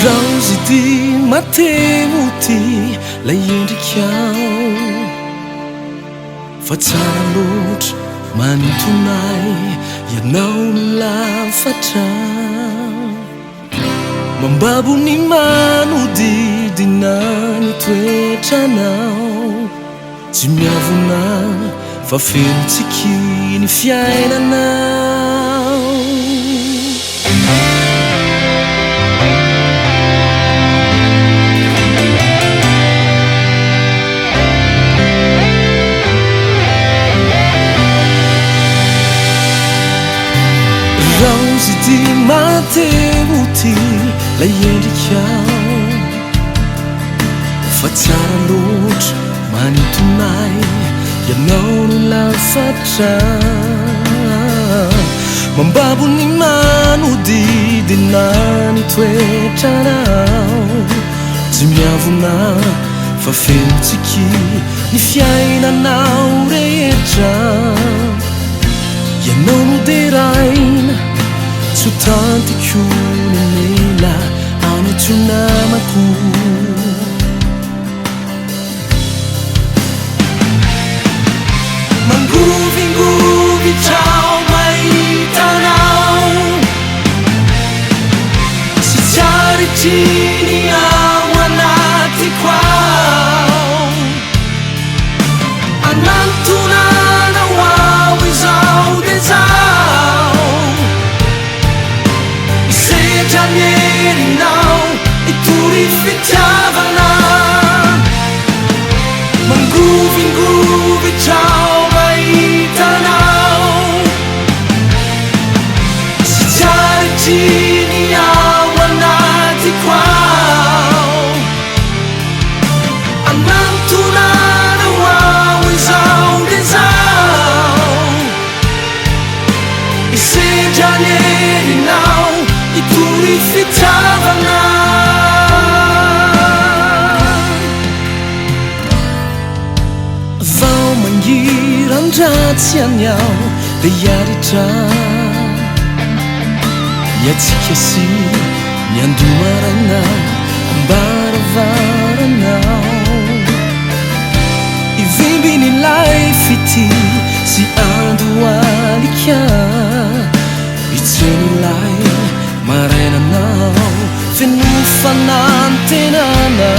Rose di matemuti la endrikao fa tsara loatra manotonay ianao no lafatra mambabo ny manodidina ny toetranao tsy miavona fa fenotsiky ny fiainanao Rose di matemuti la endrikao fa tsara loatra manotonay ianao no lafatra mambabo ny manodidina ny toetranao tsy miavona fa fenotsiky ny fiainanao rehetra ianao no deraina tsy ho tantiko ny mila anaty namako mangovingovitrao mahitanao sy tsaritry ao anatiko ao anantonanao ao izao de zao isedra mierinao itory fitiavana mangovingovitrao Tini ao anatiko ao anantonanao ao izao de zao isedra ny herinao itory fitiavana vao mangiran-dratsy any ao de hiaritra Yatsika si nyandumarana ambaravaranao ivimbiny laifity si andoalika itsenilay marainanao fenofanantenana